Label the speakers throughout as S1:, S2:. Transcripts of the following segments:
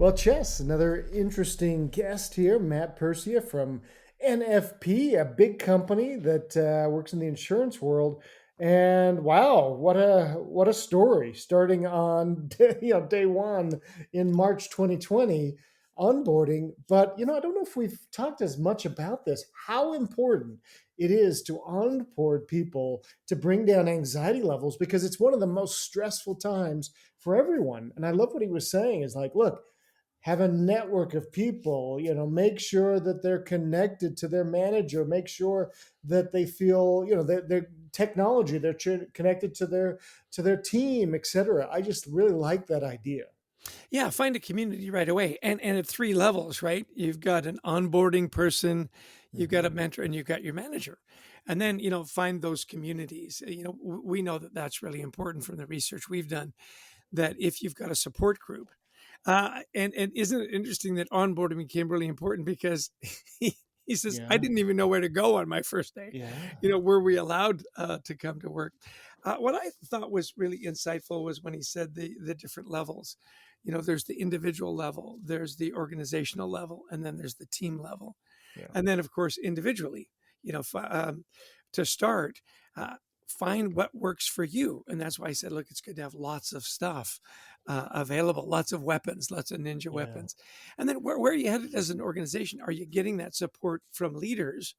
S1: Well, Chess, another interesting guest here, Matt Persia from NFP, a big company that works in the insurance world. And wow, what a story! Starting on day one in March 2020, onboarding. But I don't know if we've talked as much about this. How important it is to onboard people to bring down anxiety levels because it's one of the most stressful times for everyone. And I love what he was saying is like, look, have a network of people, make sure that they're connected to their manager, make sure that they feel, that their technology, they're connected to their team, etc. I just really like that idea.
S2: Yeah, find a community right away. And at three levels, right? You've got an onboarding person, you've got a
S1: Mhm.
S2: mentor, and you've got your manager. And then, find those communities. We know that that's really important from the research we've done, that if you've got a support group, and isn't it interesting that onboarding became really important because he says, I
S1: Yeah.
S2: didn't even know where to go on my first day.
S1: Yeah.
S2: Were we allowed to come to work? What I thought was really insightful was when he said the different levels. There's the individual level, there's the organizational level, and then there's the team level.
S1: Yeah.
S2: And then, of course, individually, to start, find what works for you. And that's why I said, look, it's good to have lots of stuff available, lots of weapons, lots of ninja
S1: Yeah.
S2: weapons. And then where are you headed as an organization? Are you getting that support from leaders?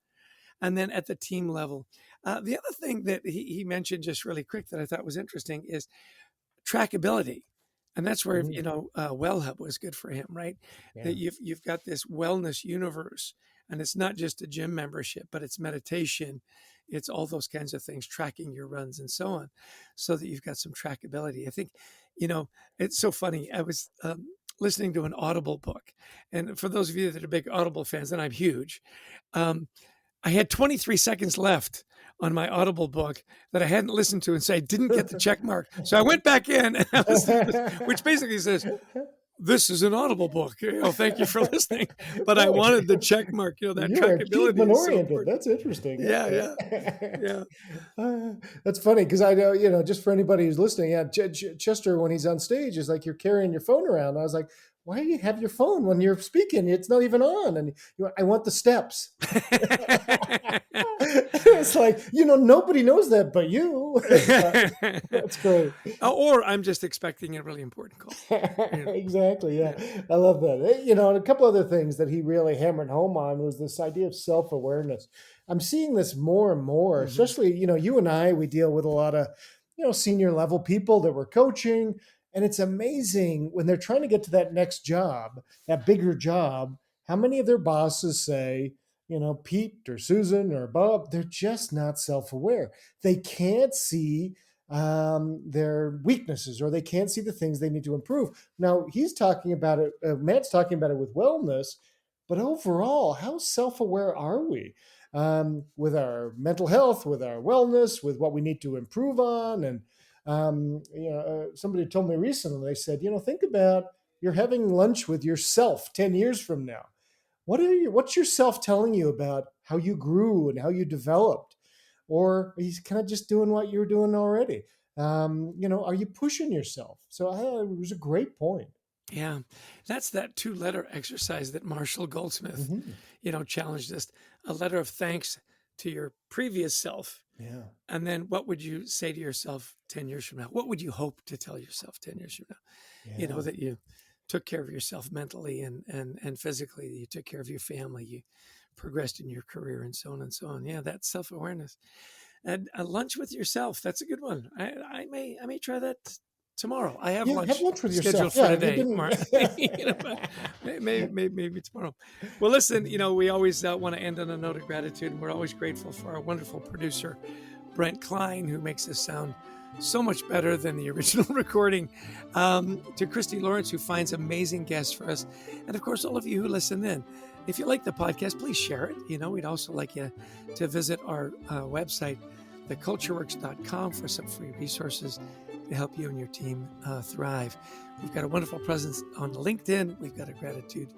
S2: And then at the team level, the other thing that he mentioned just really quick that I thought was interesting is trackability. And that's where,
S1: Mhm.
S2: WellHub was good for him, right?
S1: Yeah.
S2: That you've got this wellness universe, and it's not just a gym membership, but it's meditation, it's all those kinds of things, tracking your runs and so on, so that you've got some trackability. I think, it's so funny. I was listening to an Audible book, and for those of you that are big Audible fans, and I'm huge, um, I had 23 seconds left on my Audible book that I hadn't listened to, and so I didn't get the check mark. So I went back in and I listened to this, which basically says, "This is an Audible book. Thank you for listening." But I
S1: Boy,
S2: wanted the check mark. That
S1: you are
S2: trackability
S1: achievement
S2: is so
S1: oriented.
S2: important.
S1: That's interesting.
S2: Yeah,
S1: Okay.
S2: yeah, yeah.
S1: That's funny because I know, just for anybody who's listening, yeah, Chester, when he's on stage, is like you're carrying your phone around. I was like, why do you have your phone when you're speaking? It's not even on. And I want the steps. It's like, nobody knows that but you. That's great.
S2: Or I'm just expecting a really important call.
S1: Exactly. Yeah.
S2: Yeah.
S1: I love that. And a couple other things that he really hammered home on was this idea of self awareness. I'm seeing this more and more,
S2: Mhm.
S1: especially, you and I, we deal with a lot of, senior level people that we're coaching. And it's amazing when they're trying to get to that next job, that bigger job, how many of their bosses say, Pete or Susan or Bob, they're just not self aware. They can't see their weaknesses or they can't see the things they need to improve. Now, he's talking about it, Matt's talking about it with wellness, but overall, how self aware are we with our mental health, with our wellness, with what we need to improve on? And, somebody told me recently, they said, think about you're having lunch with yourself 10 years from now. What's yourself telling you about how you grew and how you developed? Or are you kind of just doing what you're doing already? Are you pushing yourself? So I thought it was a great point.
S2: Yeah, that's that two-letter exercise that Marshall Goldsmith,
S1: Hmm.
S2: challenged us. A letter of thanks to your previous self.
S1: Yeah.
S2: And then what would you say to yourself 10 years from now? What would you hope to tell yourself 10 years from now?
S1: Yeah.
S2: That you took care of yourself mentally and physically, you took care of your family, you progressed in your career and so on and so on. Yeah, that's self-awareness. And a lunch with yourself, that's a good one. I may try that tomorrow. I have
S1: Yeah. Have
S2: lunch
S1: lunch with yourself.
S2: scheduled for
S1: Yeah. You
S2: today,
S1: didn't.
S2: Mark. But maybe tomorrow. Well, listen, we always want to end on a note of gratitude, and we're always grateful for our wonderful producer, Brent Klein, who makes us sound so much better than the original recording. To Christy Lawrence, who finds amazing guests for us, and of course, all of you who listen in. If you like the podcast, please share it. We'd also like you to visit our website, thecultureworks.com, for some free resources to help you and your team thrive. We've got a wonderful presence on LinkedIn. We've got a gratitude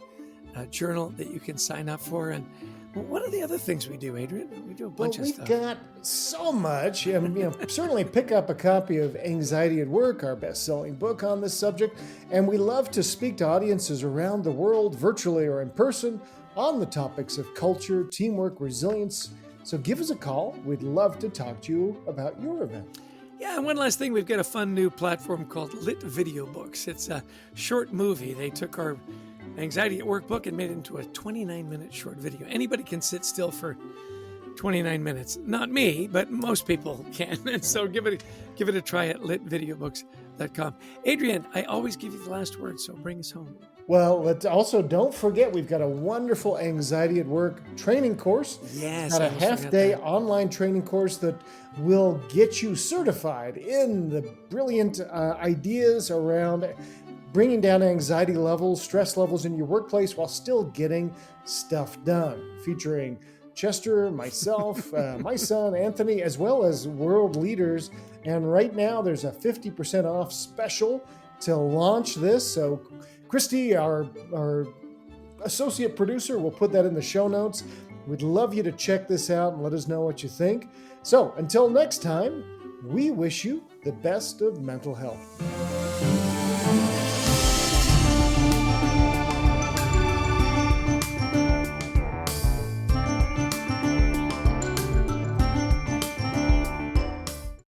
S2: journal that you can sign up for. And What are the other things we do, Adrian? We do a
S1: Well,
S2: bunch of
S1: we've
S2: stuff.
S1: got so much. Certainly pick up a copy of Anxiety at Work, our best-selling book on this subject. And we love to speak to audiences around the world, virtually or in person, on the topics of culture, teamwork, resilience. So give us a call. We'd love to talk to you about your event.
S2: Yeah, and one last thing, we've got a fun new platform called Lit Video Books. It's a short movie. They took our Anxiety at Work book and made it into a 29-minute short video. Anybody can sit still for 29 minutes. Not me, but most people can. And so give it a try at litvideobooks.com. Adrian, I always give you the last word, so bring us home.
S1: Well, let's also don't forget we've got a wonderful Anxiety at Work training course.
S2: Yes,
S1: It's got
S2: I
S1: a
S2: almost forgot
S1: half-day
S2: that.
S1: online training course that will get you certified in the brilliant ideas around bringing down anxiety levels, stress levels in your workplace while still getting stuff done. Featuring Chester, myself, my son, Anthony, as well as world leaders. And right now there's a 50% off special to launch this. So Christy, our associate producer, will put that in the show notes. We'd love you to check this out and let us know what you think. So until next time, we wish you the best of mental health.